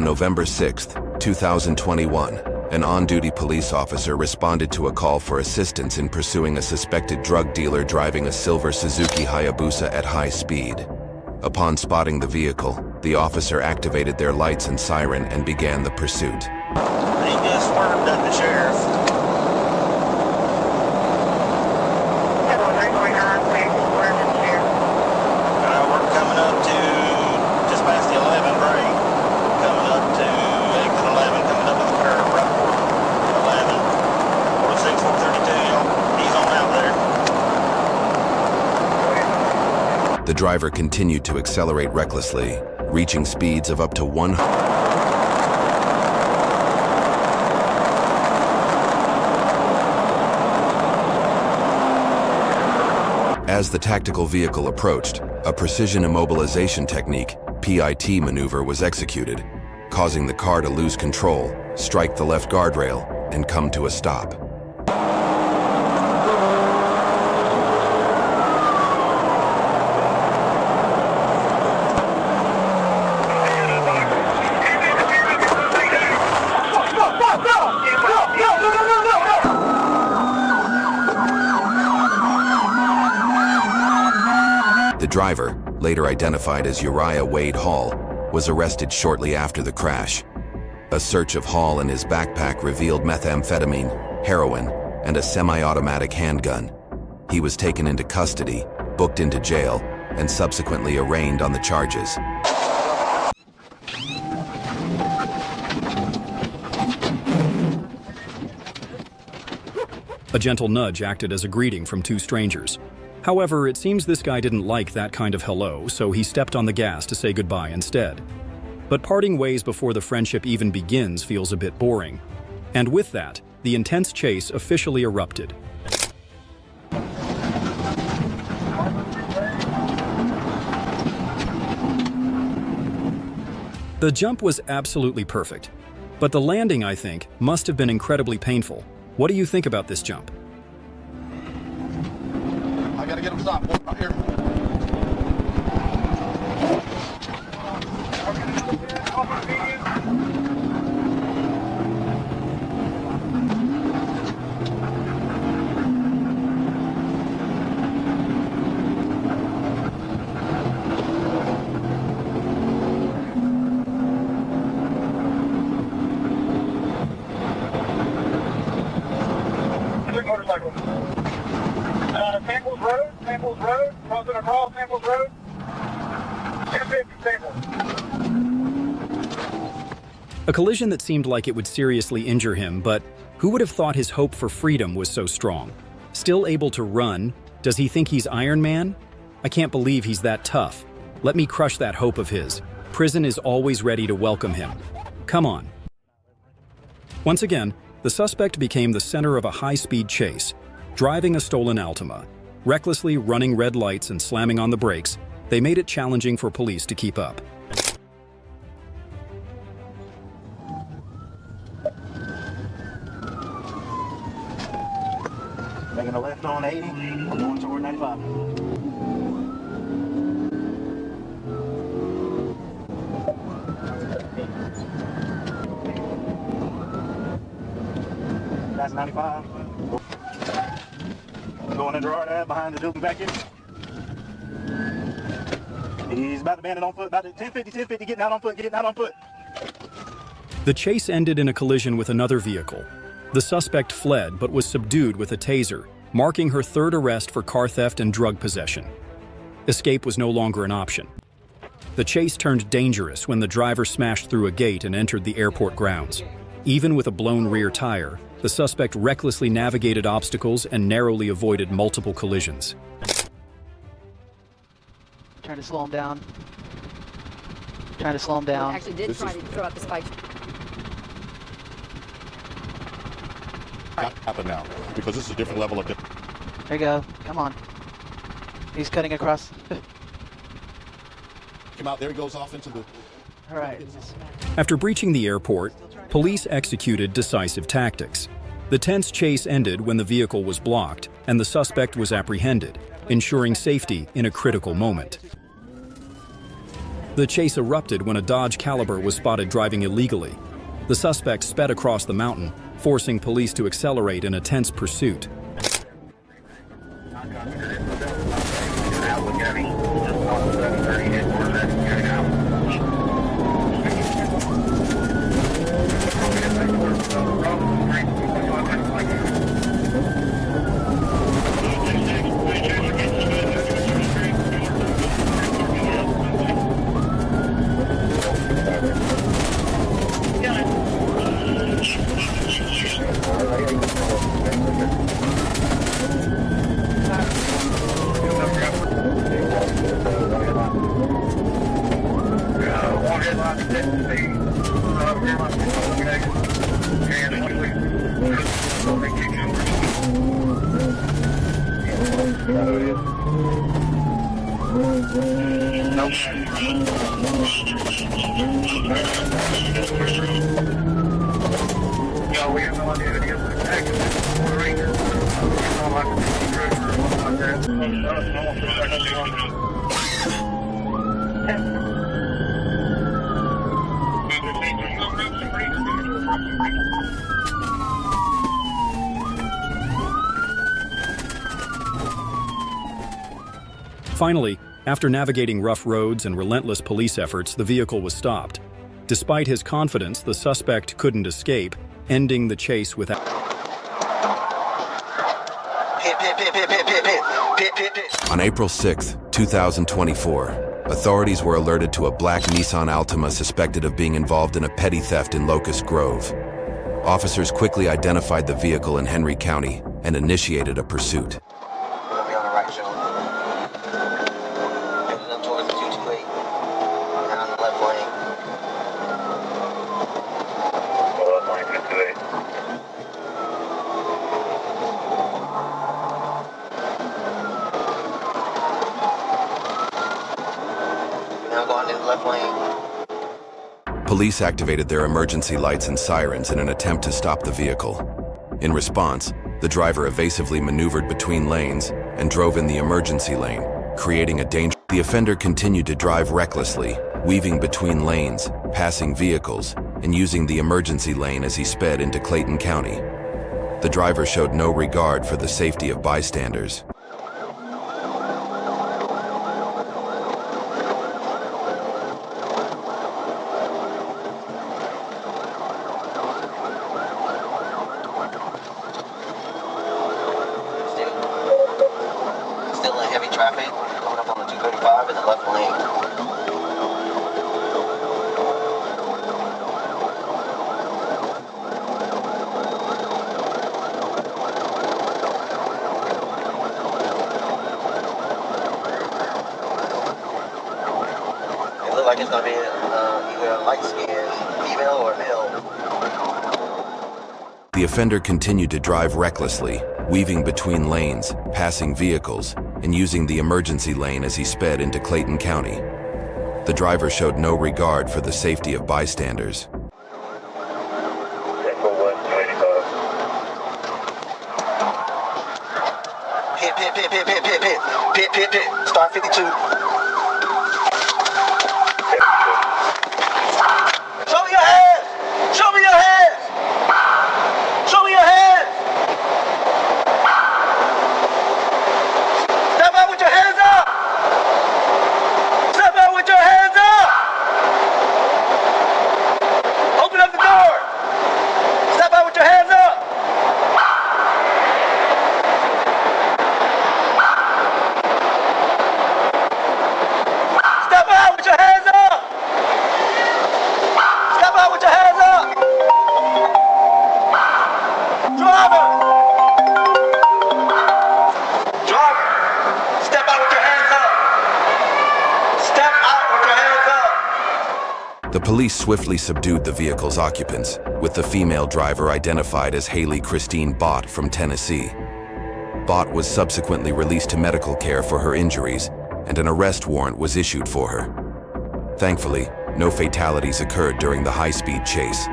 On November 6, 2021, an on-duty police officer responded to a call for assistance in pursuing a suspected drug dealer driving a silver Suzuki Hayabusa at high speed. Upon spotting the vehicle, the officer activated their lights and siren and began the pursuit. He just swerved at the sheriff. We're coming up to just past the 11 break. Coming up to exit 11, coming up to the curb, right before 11. 46, 432, he's on out there. The driver continued to accelerate recklessly, reaching speeds of up to 100. As the tactical vehicle approached, a precision immobilization technique, PIT maneuver, was executed, causing the car to lose control, strike the left guardrail, and come to a stop. The driver, later identified as Uriah Wade Hall, was arrested shortly after the crash. A search of Hall and his backpack revealed methamphetamine, heroin, and a semi-automatic handgun. He was taken into custody, booked into jail, and subsequently arraigned on the charges. A gentle nudge acted as a greeting from two strangers. However, it seems this guy didn't like that kind of hello, so he stepped on the gas to say goodbye instead. But parting ways before the friendship even begins feels a bit boring. And with that, the intense chase officially erupted. The jump was absolutely perfect, but the landing, I think, must have been incredibly painful. What do you think about this jump? I gotta get him stopped. Right here. Samples Road, crossing across Samples Road, 1050 Samples. A collision that seemed like it would seriously injure him, but who would have thought his hope for freedom was so strong? Still able to run, does he think he's Iron Man? I can't believe he's that tough. Let me crush that hope of his. Prison is always ready to welcome him. Come on. Once again, the suspect became the center of a high-speed chase, driving a stolen Altima. Recklessly running red lights and slamming on the brakes, they made it challenging for police to keep up. Making a left on 80, we're going toward 95. That's 95. Going into our behind the building back here. He's about to band it on foot, about to 1050, getting out on foot. The chase ended in a collision with another vehicle. The suspect fled but was subdued with a taser, marking her third arrest for car theft and drug possession. Escape was no longer an option. The chase turned dangerous when the driver smashed through a gate and entered the airport grounds. Even with a blown rear tire, the suspect recklessly navigated obstacles and narrowly avoided multiple collisions. Trying to slow him down. Actually did try to throw out the spike. Happen now, because this is a different level of... There you go. Come on. He's cutting across. Come out, there he goes off into the... All right. After breaching the airport, police executed decisive tactics. The tense chase ended when the vehicle was blocked and the suspect was apprehended, ensuring safety in a critical moment. The chase erupted when a Dodge Caliber was spotted driving illegally. The suspect sped across the mountain, forcing police to accelerate in a tense pursuit. Finally, after navigating rough roads and relentless police efforts, the vehicle was stopped. Despite his confidence, the suspect couldn't escape, ending the chase without... On April 6, 2024, authorities were alerted to a black Nissan Altima suspected of being involved in a petty theft in Locust Grove. Officers quickly identified the vehicle in Henry County and initiated a pursuit. Police activated their emergency lights and sirens in an attempt to stop the vehicle. In response, the driver evasively maneuvered between lanes and drove in the emergency lane, creating a danger. The offender continued to drive recklessly, weaving between lanes, passing vehicles, and using the emergency lane as he sped into Clayton County. The driver showed no regard for the safety of bystanders. Traffic coming up on the 235 in the left lane. It looks like it's going to be either a light-skinned female or male. The offender continued to drive recklessly, weaving between lanes, passing vehicles, and using the emergency lane as he sped into Clayton County. The driver showed no regard for the safety of bystanders. Pit. Star 52. Show me your hands! Show me your hands! Show me your hands! Step out with your hands up! Step out with your hands up! Open up the door! Step out with your hands up! Step out with your hands up! Step out with your hands up! Driver! Driver! Step out with your hands up! Step out with your hands up! The police swiftly subdued the vehicle's occupants, with the female driver identified as Haley Christine Bott from Tennessee. Bott was subsequently released to medical care for her injuries, and an arrest warrant was issued for her. Thankfully, no fatalities occurred during the high-speed chase.